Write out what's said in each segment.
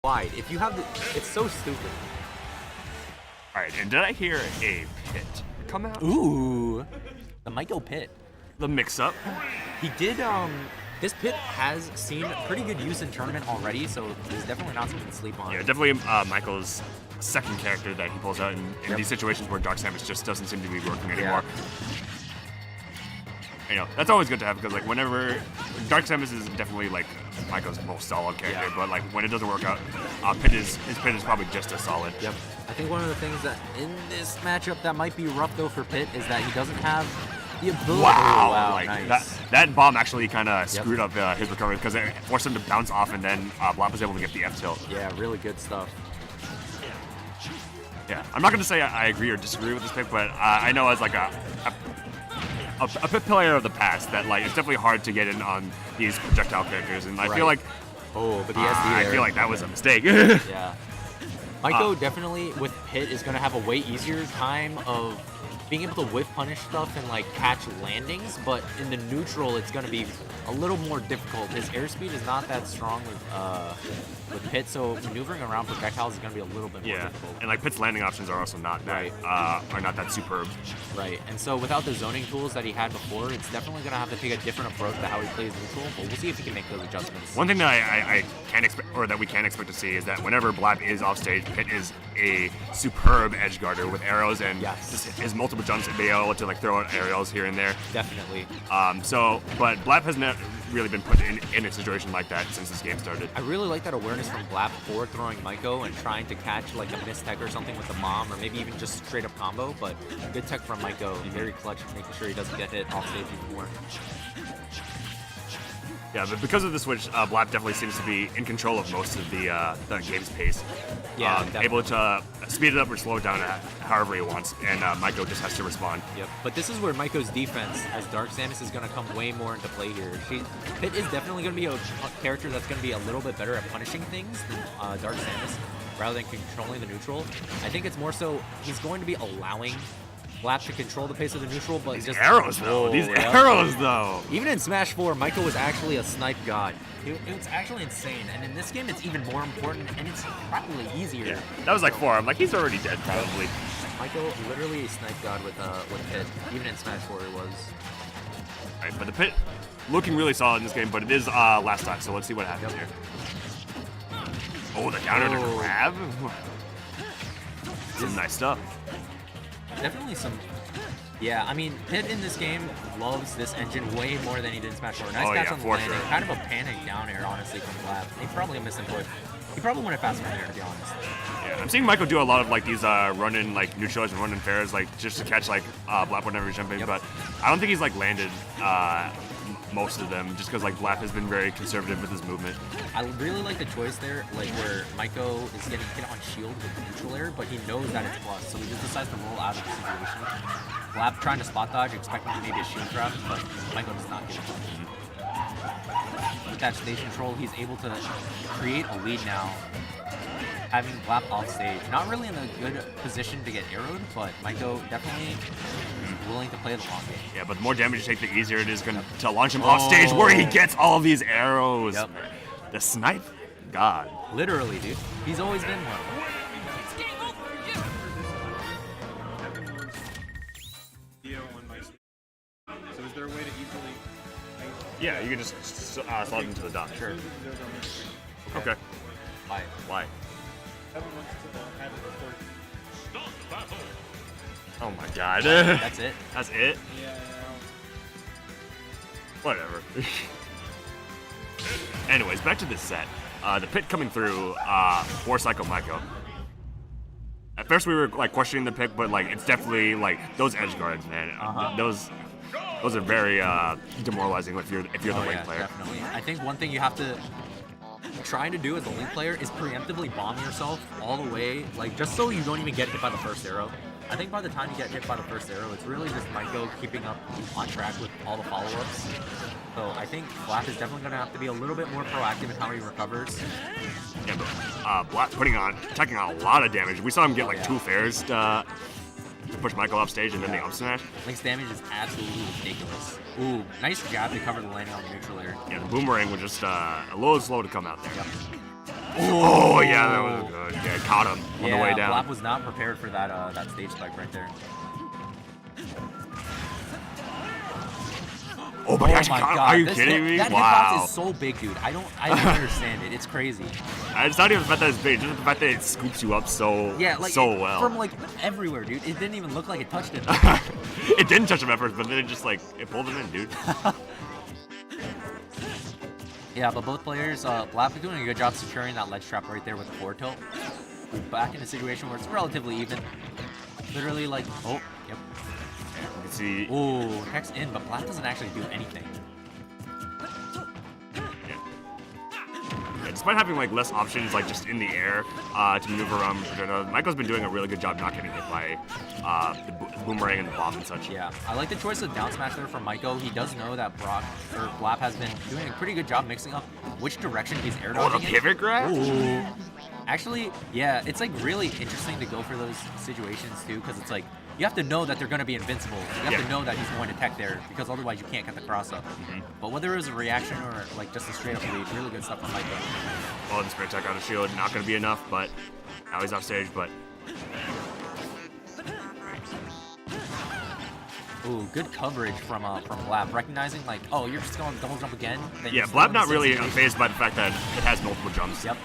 wide. If you have the, it's so stupid. All right, and did I hear a pit come out? Ooh, the Myko pit. The mix-up. He did. This pit has seen pretty good use in tournament already, so he's definitely not something to sleep on. Yeah, definitely Michael's second character that he pulls out in these situations where Dark Samus just doesn't seem to be working anymore. You know, that's always good to have because like whenever Dark Samus is definitely like Michael's most solid character, but like when it doesn't work out, his pit is probably just as solid. Yep. I think one of the things that in this matchup that might be rough though for Pit is that he doesn't have the ability. Wow! Wow, Like nice. that bomb actually kind of screwed up his recovery because it forced him to bounce off, and then BLaP was able to get the F tilt. Yeah, really good stuff. Yeah, I'm not gonna say I agree or disagree with this pick, but I know as like a pit player of the past that like it's definitely hard to get in on these projectile characters, and I feel like but he has the I air. feel like that was a mistake. Yeah. Myko definitely with Pit is gonna have a way easier time of being able to whiff punish stuff and like catch landings, but in the neutral it's gonna be a little more difficult. His airspeed is not that strong with Pit, so maneuvering around projectiles is gonna be a little bit more difficult. And like Pit's landing options are also not that are not that superb. Right, and so without the zoning tools that he had before, it's definitely gonna have to take a different approach to how he plays neutral. But we'll see if he can make those adjustments. One thing that I can't expect, or that we can expect to see, is that whenever BLaP is off stage, Pit is a superb edge guarder with arrows and just his multiple jumps and be able to like throw out aerials here and there. Definitely. But BLaP has never really been put in a situation like that since this game started. I really like that awareness from BLaP for throwing Myko and trying to catch like a missed tech or something with the mom, or maybe even just straight up combo. But good tech from Myko, very clutch, making sure he doesn't get hit off stage even more. Yeah, but because of the switch, BLaP definitely seems to be in control of most of the game's pace. Yeah, able to speed it up or slow it down however he wants, and Myko just has to respond. Yep, but this is where Myko's defense as Dark Samus is going to come way more into play here. Pit is definitely going to be a character that's going to be a little bit better at punishing things than Dark Samus, rather than controlling the neutral. I think it's more so he's going to be allowing BLaP to control the pace of the neutral, but These arrows, though. These arrows, though. Even in Smash 4, Myko was actually a snipe god. It's actually insane, and in this game, it's even more important, and it's probably easier. Yeah, that was like 4. I'm like, he's already dead, probably. Myko literally a snipe god with Pit. Even in Smash 4, it was. All right, but the Pit looking really solid in this game, but it is last time, so let's see what happens here. Oh, the counter to grab. Some nice stuff. Definitely some. Yeah, I mean, Pit in this game loves this engine way more than he did in Smash 4. Nice catch on the landing. Kind of a panic down air, honestly, from BLaP. He probably missed him, but he probably went it faster from there, to be honest. Yeah, I'm seeing Myko do a lot of like these run-in like neutrals and run-in fairs, like just to catch like BLaP whenever he's jumping. But I don't think he's like landed most of them, just because like BLaP has been very conservative with his movement. I really like the choice there, like where Myko is getting hit on shield with neutral air, but he knows that it's plus, so he just decides to roll out of the situation. BLaP trying to spot dodge, expecting to maybe a shield grab, but Myko does not get it. With that stage control, he's able to create a lead now, having BLaP off stage. Not really in a good position to get arrowed, but Myko definitely willing to play the long game. Yeah, but the more damage you take, the easier it is to launch him off stage where he gets all of these arrows. Yep. The snipe god. Literally, dude. He's always been one. So is there a way to easily... Yeah, you can just slot him to the dock. Sure. Okay. Why? Why? Everyone wants to have it before... Oh my god. That's it? That's it? Yeah. Whatever. Anyways, back to this set. The Pit coming through for PsychoMyko. At first we were like questioning the pick, but like it's definitely like those edge guards, man. Those are very demoralizing if you're the lane player. Definitely. I think one thing you have to try to do as a lane player is preemptively bomb yourself all the way, like just so you don't even get hit by the first arrow. I think by the time you get hit by the first arrow, it's really just Myko keeping up on track with all the follow-ups. So I think BLaP is definitely going to have to be a little bit more proactive in how he recovers. Yeah, but BLaP taking on a lot of damage. We saw him get like 2 fairs to push Myko off stage and then the up smash. Link's damage is absolutely ridiculous. Ooh, nice jab to cover the landing on the neutral air. Yeah, the boomerang was just a little slow to come out there. Yep. Oh yeah, that was good. Yeah, caught him on the way down. BLaP was not prepared for that that stage spike right there. Oh, but he actually caught him. Are you kidding me? That hitbox is so big, dude. I don't understand it. It's crazy. It's not even the fact that it's big, just the fact that it scoops you up so well. From like everywhere, dude. It didn't even look like it touched him. It didn't touch him at first, but then it just like it pulled him in, dude. Yeah, but both players, BLaP is doing a good job securing that ledge trap right there with the forward tilt. We're back in a situation where it's relatively even. Literally like, oh, yep. You can see. Ooh, hex in, but BLaP doesn't actually do anything. Yeah, despite having like less options, like just in the air to maneuver around, Myko's been doing a really good job not getting hit by the boomerang and the bomb and such. Yeah, I like the choice of down smash there from Myko. He does know that BLaP has been doing a pretty good job mixing up which direction he's air dodging. Oh, the pivot grab? Ooh. Actually, yeah, it's like really interesting to go for those situations too, because it's like you have to know that they're going to be invincible. You have to know that he's going to tech there, because otherwise you can't get the cross up. But whether it was a reaction or like just a straight up lead, really good stuff from Myko. Oh, the spray tech on the shield, not going to be enough, but now he's off stage, but... Ooh, good coverage from BLaP, recognizing like, oh, you're just going to double jump again? Yeah, BLaP not really fazed by the fact that it has multiple jumps. Yep.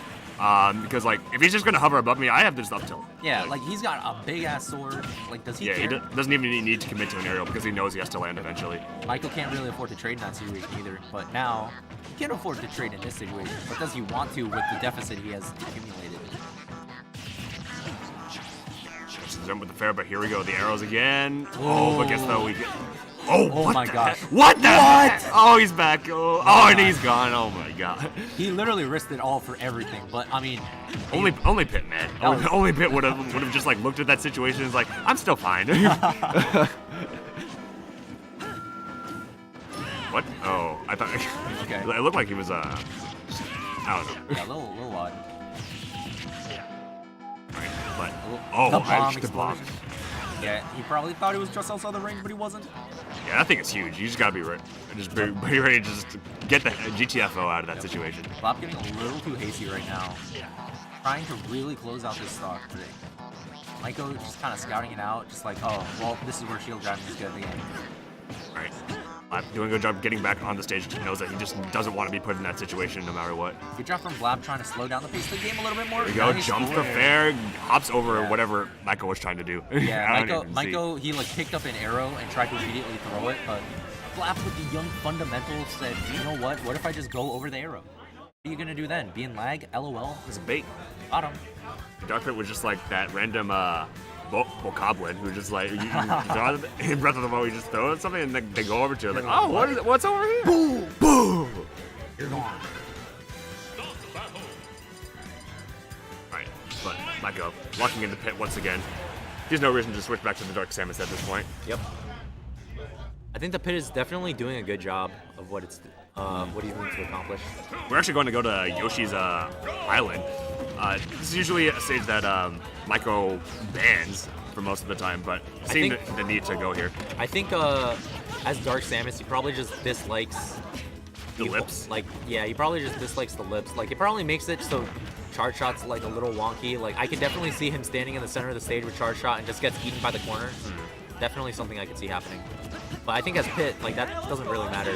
Because like, if he's just gonna hover above me, I have this up tilt. Yeah, like he's got a big ass sword. Like, does he care? He doesn't even need to commit to an aerial because he knows he has to land eventually. Myko can't really afford to trade in that situation either, but now he can't afford to trade in this situation. But does he want to with the deficit he has accumulated? Just jump with the fair, but here we go. The arrows again. Oh, but guess though we get. Oh my gosh. What the heck? Oh, he's back. Oh, and he's gone. Oh my god. He literally risked it all for everything. But I mean, only Pit, man. Only Pit would have just like looked at that situation and was like, I'm still fine. What? Oh, I thought. Okay. It looked like he was I don't know. Yeah, a little odd. Right, but the bomb the bomb. Yeah, he probably thought he was just outside the ring, but he wasn't. Yeah, that thing is huge. You just gotta be ready. Just be ready to just get the GTFO out of that situation. BLaP getting a little too hasty right now. Trying to really close out this stock today. Myko just kind of scouting it out, just like, oh, well, this is where shield grabbing is good again. Right. BLaP doing a good job getting back on the stage. He knows that he just doesn't want to be put in that situation no matter what. Good job from BLaP trying to slow down the pace of the game a little bit more. There we go, jumps the fair, hops over whatever Myko was trying to do. Yeah, Myko, he like picked up an arrow and tried to immediately throw it, but BLaP with the young fundamentals said, you know what if I just go over the arrow? What are you gonna do then? Be in lag? LOL? It's a bait. Got him. The Dark Pit was just like that random Bokoblin who just like, in Breath of the Wild, you just throw something and they go over to it like, oh, what's over here? Boom! Boom! You're gone. Alright, but Myko walking in the pit once again. There's no reason to switch back to the Dark Samus at this point. Yep. I think the pit is definitely doing a good job of what he's going to accomplish. We're actually going to go to Yoshi's island. This is usually a stage that Myko bans for most of the time, but seeing the need to go here. I think as Dark Samus, he probably just dislikes the lips. Like, yeah, he probably just dislikes the lips. Like, it probably makes it so charge shot's like a little wonky. Like, I could definitely see him standing in the center of the stage with charge shot and just gets eaten by the corner. Definitely something I could see happening. But I think as Pit, like, that doesn't really matter.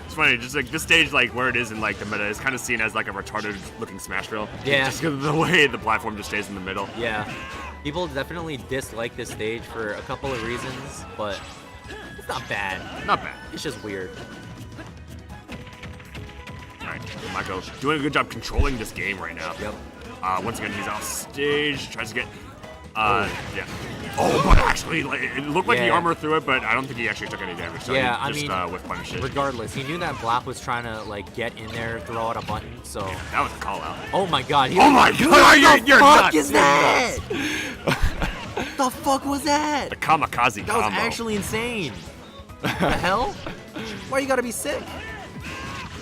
It's funny, just like this stage, like where it is in like the meta, is kind of seen as like a retarded looking Smash drill. Yeah. Just because of the way the platform just stays in the middle. Yeah. People definitely dislike this stage for a couple of reasons, but it's not bad. Not bad. It's just weird. Alright, Myko doing a good job controlling this game right now. Yep. Once again, he's off stage, tries to get. Yeah. Oh, but actually, like, it looked like he armored through it, but I don't think he actually took any damage. So yeah, he just, I mean, with punish it. Regardless, he knew that BLaP was trying to like get in there, throw out a button. So yeah, that was a call out. Oh my god! Oh my god! You're fuck nuts! Is that? The fuck was that? The kamikaze That was actually insane. The hell? Why you gotta be sick?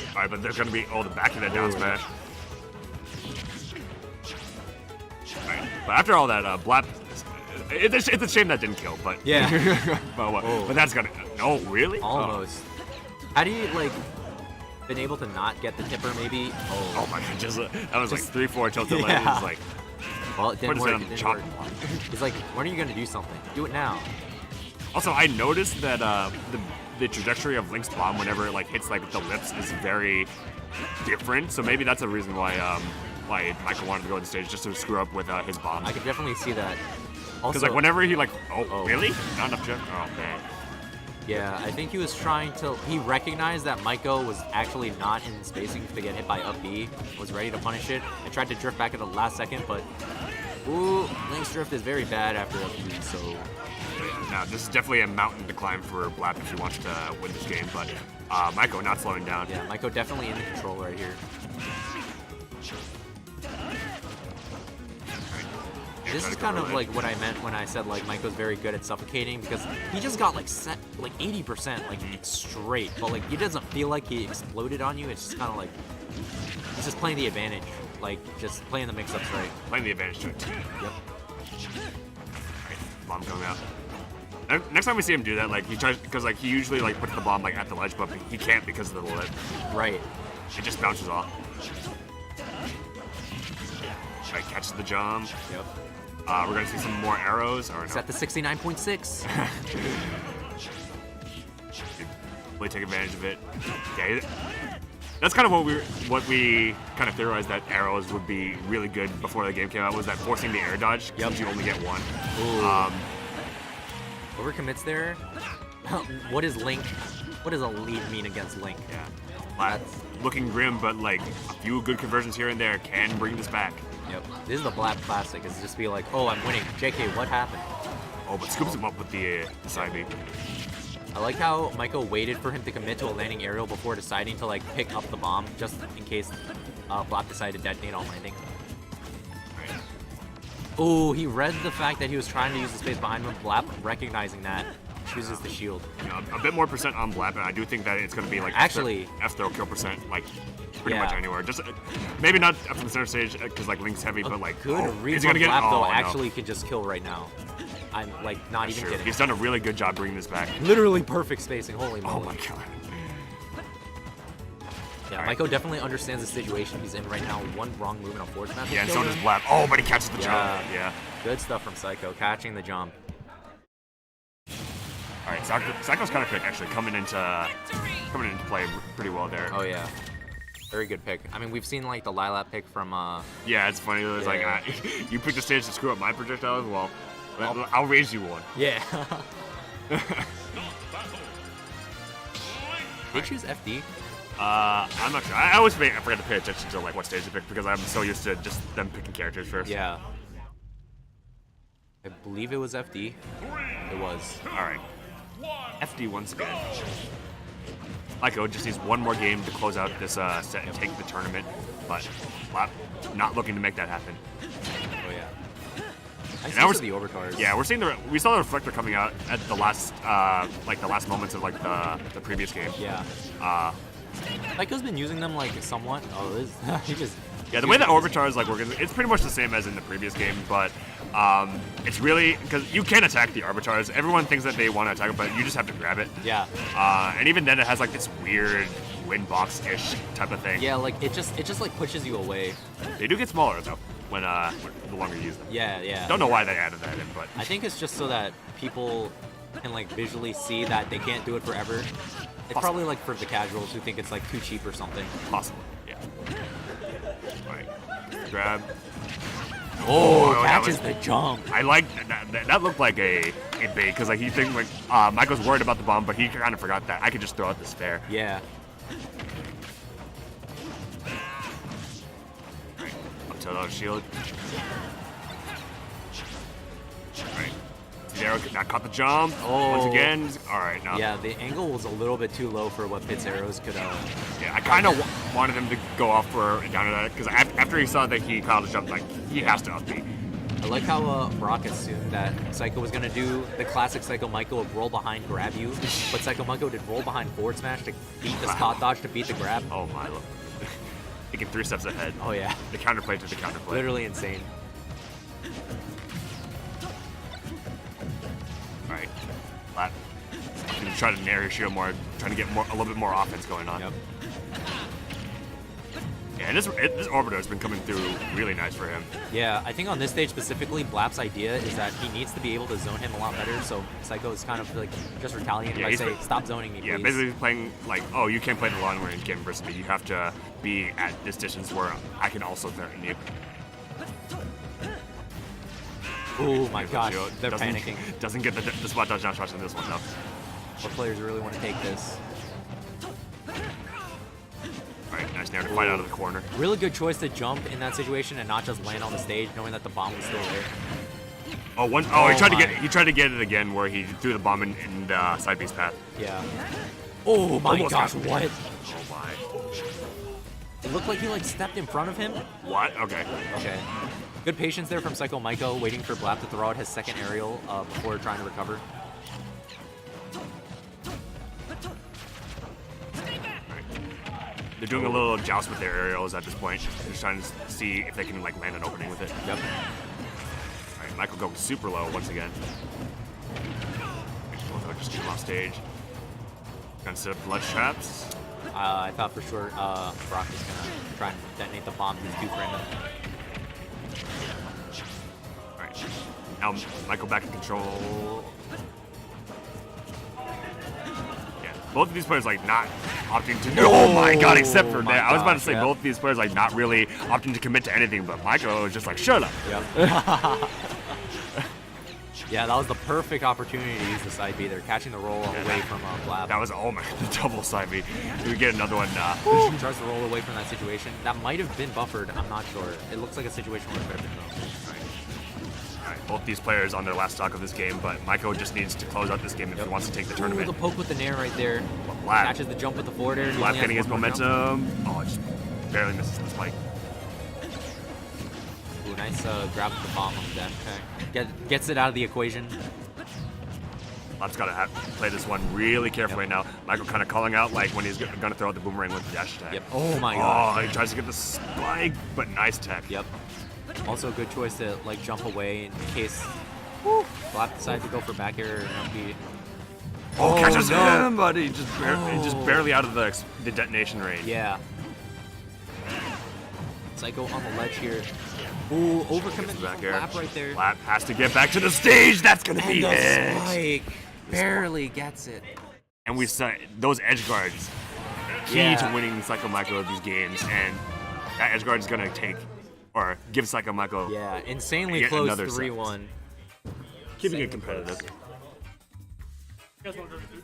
All right, but there's gonna be the back of that down smash. All right, but after all that, BLaP. It's a shame that didn't kill, but yeah. but that's gonna. No, really? Almost. How do you like? been able to not get the tipper, maybe. Oh my god, that was like 3-4 tilted Yeah. land. It was like, Well, it didn't put his work. head on It the didn't chopping work. block. He's like, when are you gonna do something? Do it now. Also, I noticed that the trajectory of Link's bomb whenever it like hits like the lips is very different. So maybe that's a reason why Michael wanted to go on the stage just to screw up with his bomb. I could definitely see that. Also, Because like whenever he like, Oh. really? Not enough jump? Oh man. yeah, I think he was trying to. He recognized that Myko was actually not in spacing to get hit by up B. Was ready to punish it. I tried to drift back at the last second, but ooh, Link's drift is very bad after up B. So Now this is definitely a mountain to climb for BLaP if he wants to win this game, but Myko not slowing down. yeah, Myko definitely in the control right here. This is kind of like what I meant when I said like Myko's very good at suffocating, because he just got like 80% like straight, but like he doesn't feel like he exploded on you. It's just kind of like he's just playing the advantage, like just playing the mix-ups right. Playing the advantage to it. Yep. Bomb coming out. Next time we see him do that, like he tries, because like he usually like puts the bomb like at the ledge, but he can't because of the lip. Right. It just bounces off. Right, catches the jump. Yep. We're gonna see some more arrows, or It's no? at the 69.6. Really take advantage of it. Okay, that's kind of what we kind of theorized that arrows would be really good before the game came out, was that forcing the air dodge, because you only get one. Overcommits there. What is Link? What does a lead mean against Link? Yeah, that's looking grim, but like a few good conversions here and there can bring this back. Yep. This is the BLaP classic. Is just be like, oh, I'm winning. JK, what happened? Oh, but scoops him up with the side B. I like how Myko waited for him to commit to a landing aerial before deciding to like pick up the bomb, just in case BLaP decided to detonate on landing. Right. Oh, he read the fact that he was trying to use the space behind him. BLaP recognizing that chooses the shield. You know, a bit more percent on BLaP, and I do think that it's going to be like Actually- F-throw kill percent, like pretty Yeah. much anywhere. Just maybe not up from the center stage because like Link's heavy, but like Good read is he from gonna get? BLaP, though, Oh, no. actually can just kill right now. I'm like not even Sure. kidding. He's done a really good job bringing this back. Literally perfect spacing. Holy Oh moly. my god. Yeah, Alright. Myko definitely understands the situation he's in right now. One wrong move in a forward smash. will Yeah, and kill so does him. BLaP. Oh, but he catches the Yeah. jump. Yeah. Good stuff from Psycho, catching the jump. All right, Psycho's kind of quick actually coming into play pretty well there. Oh yeah, very good pick. I mean, we've seen like the BLaP pick from Yeah, it's funny. It was like Yeah. you picked the stage to screw up my projectile as well. Oh. I'll raise you one. yeah. They choose FD. I'm not sure. I always forget to pay attention to like what stage to pick because I'm so used to just them picking characters first. Yeah. I believe it was FD. It was. All right. FD once again. Myko just needs one more game to close out this set and take the tournament, but BLaP not looking to make that happen. Oh yeah. I now we're see the overcars. Yeah, we saw the reflector coming out at the last moments of like the previous game. Yeah. Myko's been using them like somewhat. Oh, this he just. Yeah, the way that Orbitar is like working, it's pretty much the same as in the previous game, but it's really because you can attack the Arbitars. Everyone thinks that they want to attack it, but you just have to grab it. Yeah. And even then, it has like this weird wind box-ish type of thing. Yeah, like it just like pushes you away. They do get smaller though when the longer you use them. Yeah, yeah. Don't know why they added that in, but I think it's just so that people can like visually see that they can't do it forever. It's probably like for the casuals who think it's like too cheap or something. possible. Yeah. All right. Grab. Oh, that catches was- the jump. I like that looked like a bait because like he think like Myko's worried about the bomb, but he kind of forgot that I could just throw out the spare. Yeah. Up to the shield. Right. There, now caught the jump. Oh. Once again. All right, now. Yeah, the angle was a little bit too low for what Pit's arrows could. Yeah, I kind of wanted him to go off for a down to that because after he saw that he caught the jump, like he has to upbeat. I like how Brock assumed that Psycho was gonna do the classic PsychoMyko of roll behind, grab you, but PsychoMyko did roll behind forward smash to beat the spot dodge to beat the grab. Oh my lord. Thinking 3 steps ahead. Oh yeah, The counterplay to the counterplay. literally insane. All right. Flat. Gonna try to narrow your shield more, trying to get a little bit more offense going on. Yep. Yeah, and this Orbiter has been coming through really nice for him. Yeah, I think on this stage specifically, BLaP's idea is that he needs to be able to zone him a lot better, so Psycho is kind of like just retaliating by saying, stop zoning me, please. Yeah, basically playing like, oh, you can't play the long range game versus me. You have to be at this distance where I can also threaten you. Oh my gosh, they're doesn't, panicking. Doesn't get the spot dodge down in this one, though. What players really want to take this? Alright, nice nair to fight out of the corner. Really good choice to jump in that situation and not just land on the stage, knowing that the bomb was still there. Oh, he tried to get it again, where he threw the bomb in the side base path. Yeah. Oh my Almost gosh, got what? Oh my. It looked like he like stepped in front of him. What? Okay. Okay. Good patience there from PsychoMyko, waiting for BLaP to throw out his second aerial before trying to recover. They're doing a little joust with their aerials at this point. They're just trying to see if they can like land an opening with it. Yep. Alright, Michael going super low once again. Just get him off stage. Gonna set up blood traps. I thought for sure Brock was gonna try and detonate the bomb. He's too friendly. Alright. Now Michael back in control. Yeah. Both of these players like not opting to oh my god, except for that. I was about to say both of these players like not really opting to commit to anything, but Michael was just like, shut up. Yep. Yeah, that was the perfect opportunity to use the side B. They're catching the roll away from BLaP. That was, oh my, the double side B. Do we get another one? Tries to roll away from that situation. That might have been buffered. I'm not sure. It looks like a situation where it could have been though. Alright, both these players on their last stock of this game, but Myko just needs to close out this game if he wants to take the tournament. The poke with the nair right there. BLaP. Catches the jump with the forward air. BLaP getting his momentum. Oh, it just barely misses the spike. Ooh, nice grab with the bomb on the dash attack. Gets it out of the equation. BLaP's got to play this one really carefully now. Michael kind of calling out like when he's going to throw out the boomerang with the dash attack. Yep. Oh my god. Oh, he tries to get the spike, but nice tech. Yep. Also a good choice to like jump away in case BLaP decides to go for back air or beat. Oh, catches him, but he just barely out of the detonation range. Yeah. Psycho on the ledge here. Ooh, overcommit back air. BLaP right there. BLaP has to get back to the stage. That's going to be it. Spike barely gets it. And we saw those edge guards key to winning PsychoMyko of these games, and that edge guard is going to take or give PsychoMyko insanely yet close another 3-1. keeping it competitive. You guys want to go to food?